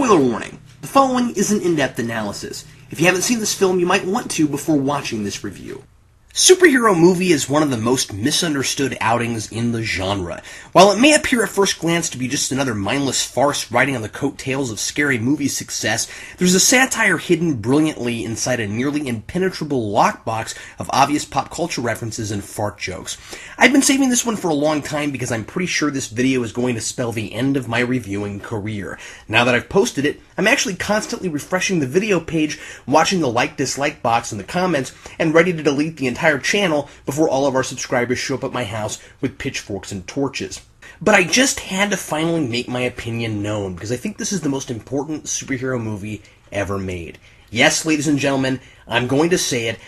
Spoiler warning, the following is an in-depth analysis. If you haven't seen this film, you might want to before watching this review. Superhero movie is one of the most misunderstood outings in the genre. While it may appear at first glance to be just another mindless farce riding on the coattails of scary movie success, there's a satire hidden brilliantly inside a nearly impenetrable lockbox of obvious pop culture references and fart jokes. I've been saving this one for a long time because I'm pretty sure this video is going to spell the end of my reviewing career. Now that I've posted it, I'm actually constantly refreshing the video page, watching the like-dislike box in the comments, and ready to delete the entire channel before all of our subscribers show up at my house with pitchforks and torches. But I just had to finally make my opinion known, because I think this is the most important superhero movie ever made. Yes, ladies and gentlemen, I'm going to say it.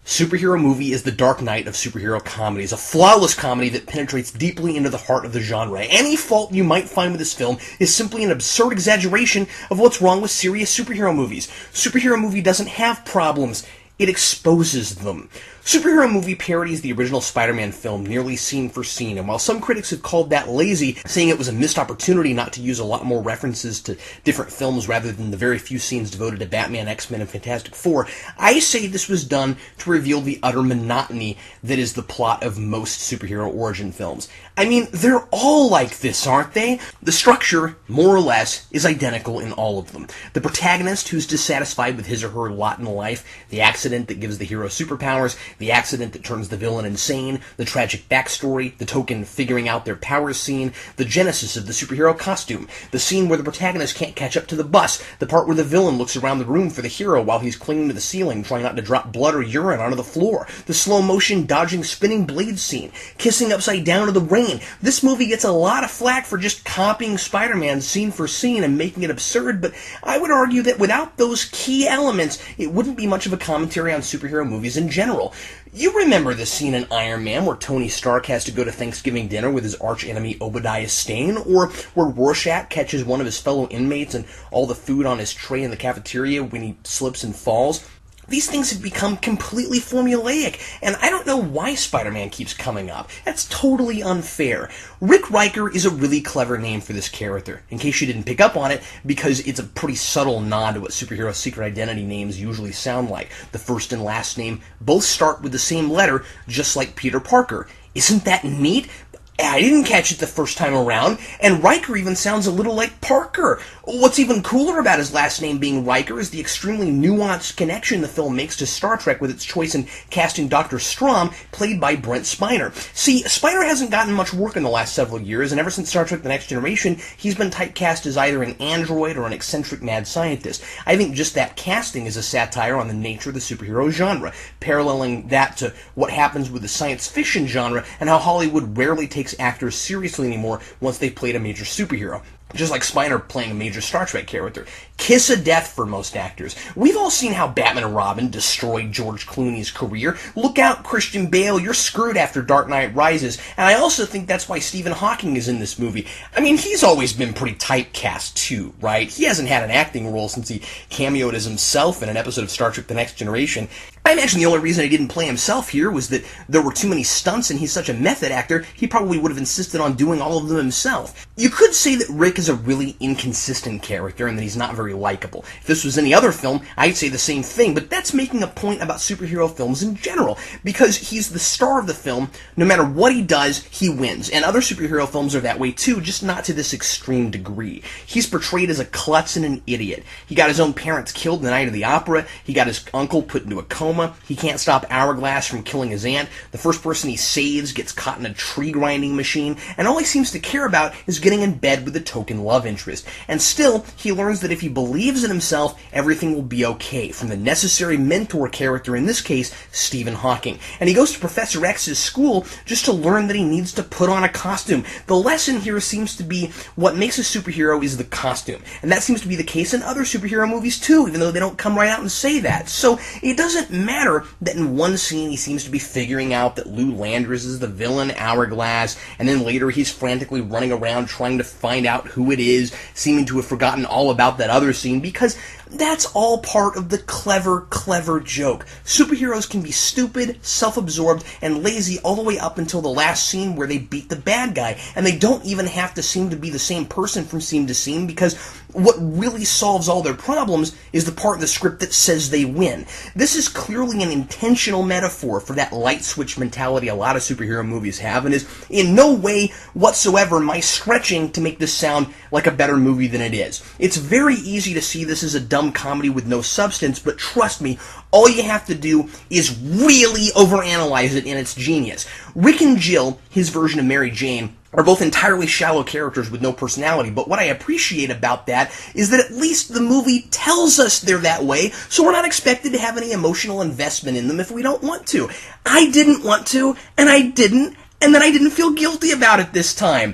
Superhero movie is the Dark Knight of superhero comedies, a flawless comedy that penetrates deeply into the heart of the genre. Any fault you might find with this film is simply an absurd exaggeration of what's wrong with serious superhero movies. Superhero movie doesn't have problems. It exposes them. Superhero movie parodies the original Spider-Man film nearly scene for scene, and while some critics have called that lazy, saying it was a missed opportunity not to use a lot more references to different films rather than the very few scenes devoted to Batman, X-Men, and Fantastic Four, I say this was done to reveal the utter monotony that is the plot of most superhero origin films. I mean, they're all like this, aren't they? The structure, more or less, is identical in all of them. The protagonist who's dissatisfied with his or her lot in life, the accident that gives the hero superpowers, the accident that turns the villain insane, the tragic backstory, the token figuring out their powers scene, the genesis of the superhero costume, the scene where the protagonist can't catch up to the bus, the part where the villain looks around the room for the hero while he's clinging to the ceiling trying not to drop blood or urine onto the floor, the slow motion dodging spinning blade scene, kissing upside down to the rain. This movie gets a lot of flack for just copying Spider-Man scene for scene and making it absurd, but I would argue that without those key elements, it wouldn't be much of a commentary on superhero movies in general. You remember the scene in Iron Man where Tony Stark has to go to Thanksgiving dinner with his arch-enemy Obadiah Stane, or where Rorschach catches one of his fellow inmates and all the food on his tray in the cafeteria when he slips and falls. These things have become completely formulaic, and I don't know why Spider-Man keeps coming up. That's totally unfair. Rick Riker is a really clever name for this character, in case you didn't pick up on it, because it's a pretty subtle nod to what superhero secret identity names usually sound like. The first and last name both start with the same letter, just like Peter Parker. Isn't that neat? I didn't catch it the first time around, and Riker even sounds a little like Parker. What's even cooler about his last name being Riker is the extremely nuanced connection the film makes to Star Trek with its choice in casting Dr. Strom, played by Brent Spiner. See, Spiner hasn't gotten much work in the last several years, and ever since Star Trek The Next Generation, he's been typecast as either an android or an eccentric mad scientist. I think just that casting is a satire on the nature of the superhero genre, paralleling that to what happens with the science fiction genre and how Hollywood rarely takes actors seriously anymore once they've played a major superhero. Just like Spiner playing a major Star Trek character. Kiss of death for most actors. We've all seen how Batman and Robin destroyed George Clooney's career. Look out, Christian Bale, you're screwed after Dark Knight Rises. And I also think that's why Stephen Hawking is in this movie. I mean, he's always been pretty typecast too, right? He hasn't had an acting role since he cameoed as himself in an episode of Star Trek The Next Generation. I imagine the only reason he didn't play himself here was that there were too many stunts and he's such a method actor, he probably would have insisted on doing all of them himself. You could say that Rick is a really inconsistent character and that he's not very likable. If this was any other film, I'd say the same thing, but that's making a point about superhero films in general, because he's the star of the film. No matter what he does, he wins, and other superhero films are that way too, just not to this extreme degree. He's portrayed as a klutz and an idiot. He got his own parents killed the night of the opera, he got his uncle put into a coma, he can't stop Hourglass from killing his aunt, the first person he saves gets caught in a tree grinding machine, and all he seems to care about is getting in bed with the token love interest. And still, he learns that if he believes in himself, everything will be okay, from the necessary mentor character, in this case, Stephen Hawking. And he goes to Professor X's school just to learn that he needs to put on a costume. The lesson here seems to be what makes a superhero is the costume. And that seems to be the case in other superhero movies too, even though they don't come right out and say that. So it doesn't matter that in one scene he seems to be figuring out that Lou Landers is the villain, Hourglass, and then later he's frantically running around trying to find out who it is, seeming to have forgotten all about that other scene, because that's all part of the clever joke. Superheroes can be stupid, self-absorbed, and lazy all the way up until the last scene where they beat the bad guy, and they don't even have to seem to be the same person from scene to scene, because What really solves all their problems is the part of the script that says they win. This is clearly an intentional metaphor for that light switch mentality a lot of superhero movies have, and is in no way whatsoever my stretching to make this sound like a better movie than it is. It's very easy to see this as a dumb comedy with no substance, but trust me, all you have to do is really overanalyze it in its genius. Rick and Jill, his version of Mary Jane, are both entirely shallow characters with no personality, but what I appreciate about that is that at least the movie tells us they're that way, so we're not expected to have any emotional investment in them if we don't want to. I didn't want to, and I didn't, and then I didn't feel guilty about it this time.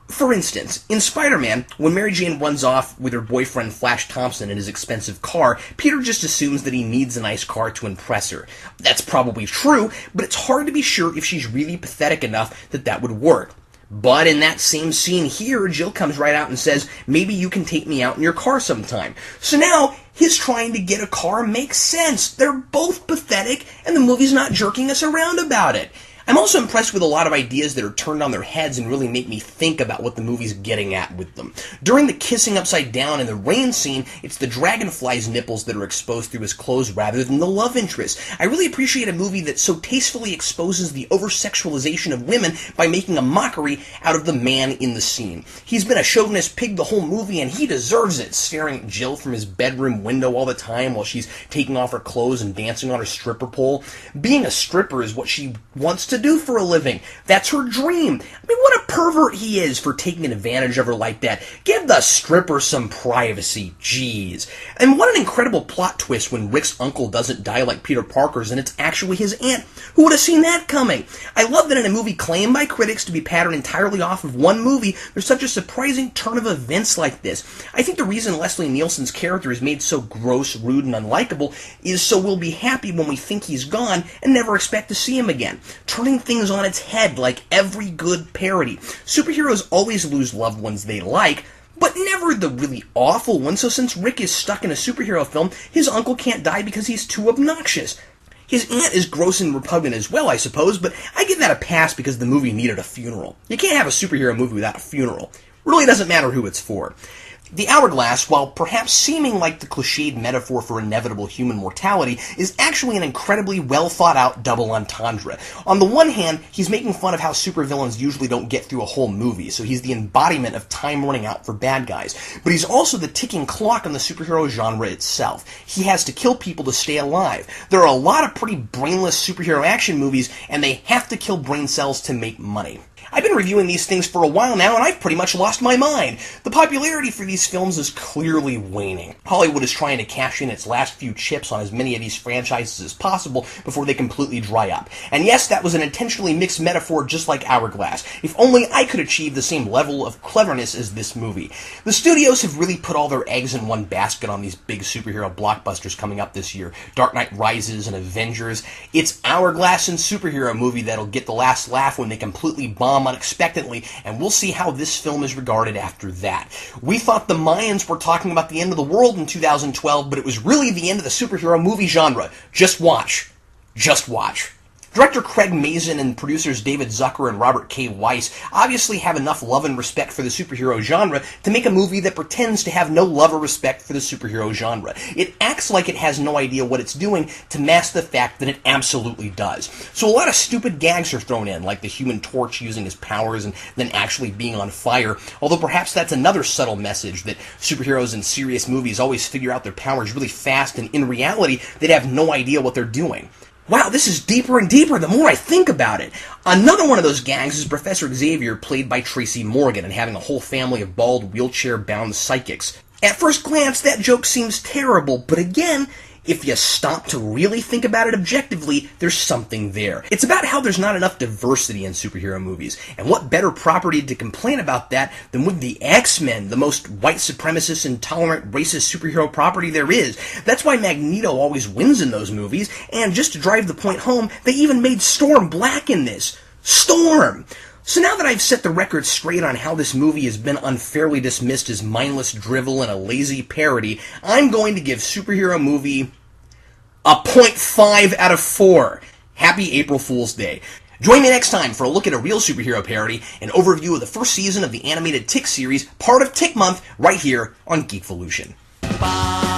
For instance, in Spider-Man, when Mary Jane runs off with her boyfriend Flash Thompson in his expensive car, Peter just assumes that he needs a nice car to impress her. That's probably true, but it's hard to be sure if she's really pathetic enough that that would work. But in that same scene here, Jill comes right out and says, maybe you can take me out in your car sometime. So now, his trying to get a car makes sense. They're both pathetic, and the movie's not jerking us around about it. I'm also impressed with a lot of ideas that are turned on their heads and really make me think about what the movie's getting at with them. During the kissing upside down in the rain scene, it's the dragonfly's nipples that are exposed through his clothes rather than the love interest. I really appreciate a movie that so tastefully exposes the over-sexualization of women by making a mockery out of the man in the scene. He's been a chauvinist pig the whole movie, and he deserves it, staring at Jill from his bedroom window all the time while she's taking off her clothes and dancing on her stripper pole. Being a stripper is what she wants to do for a living. That's her dream. I mean, what a pervert he is for taking advantage of her like that. Give the stripper some privacy. Jeez. And what an incredible plot twist when Rick's uncle doesn't die like Peter Parker's and it's actually his aunt. Who would have seen that coming? I love that in a movie claimed by critics to be patterned entirely off of one movie, there's such a surprising turn of events like this. I think the reason Leslie Nielsen's character is made so gross, rude, and unlikable is so we'll be happy when we think he's gone and never expect to see him again. Turning things on its head like every good parody. Superheroes always lose loved ones they like, but never the really awful ones, so since Rick is stuck in a superhero film, his uncle can't die because he's too obnoxious. His aunt is gross and repugnant as well, I suppose, but I give that a pass because the movie needed a funeral. You can't have a superhero movie without a funeral. Really doesn't matter who it's for. The Hourglass, while perhaps seeming like the cliched metaphor for inevitable human mortality, is actually an incredibly well-thought-out double entendre. On the one hand, he's making fun of how supervillains usually don't get through a whole movie, so he's the embodiment of time running out for bad guys. But he's also the ticking clock on the superhero genre itself. He has to kill people to stay alive. There are a lot of pretty brainless superhero action movies, and they have to kill brain cells to make money. I've been reviewing these things for a while now, and I've pretty much lost my mind. The popularity for these films is clearly waning. Hollywood is trying to cash in its last few chips on as many of these franchises as possible before they completely dry up. And yes, that was an intentionally mixed metaphor just like Hourglass. If only I could achieve the same level of cleverness as this movie. The studios have really put all their eggs in one basket on these big superhero blockbusters coming up this year. Dark Knight Rises and Avengers. It's Hourglass and superhero movie that'll get the last laugh when they completely bomb unexpectedly, and we'll see how this film is regarded after that. We thought the Mayans were talking about the end of the world in 2012, but it was really the end of the superhero movie genre. Just watch. Just watch. Director Craig Mazin and producers David Zucker and Robert K. Weiss obviously have enough love and respect for the superhero genre to make a movie that pretends to have no love or respect for the superhero genre. It acts like it has no idea what it's doing to mask the fact that it absolutely does. So a lot of stupid gags are thrown in, like the Human Torch using his powers and then actually being on fire, although perhaps that's another subtle message that superheroes in serious movies always figure out their powers really fast, and in reality, they'd have no idea what they're doing. Wow, this is deeper and deeper the more I think about it. Another one of those gags is Professor Xavier, played by Tracy Morgan, and having a whole family of bald, wheelchair-bound psychics. At first glance, that joke seems terrible, but again, if you stop to really think about it objectively, there's something there. It's about how there's not enough diversity in superhero movies, and what better property to complain about that than with the X-Men, the most white supremacist, intolerant, racist superhero property there is. That's why Magneto always wins in those movies, and just to drive the point home, they even made Storm black in this. Storm! So now that I've set the record straight on how this movie has been unfairly dismissed as mindless drivel and a lazy parody, I'm going to give Superhero Movie a 0.5 out of 4. Happy April Fool's Day. Join me next time for a look at a real superhero parody and overview of the first season of the animated Tick series, part of Tick Month, right here on Geekvolution. Bye.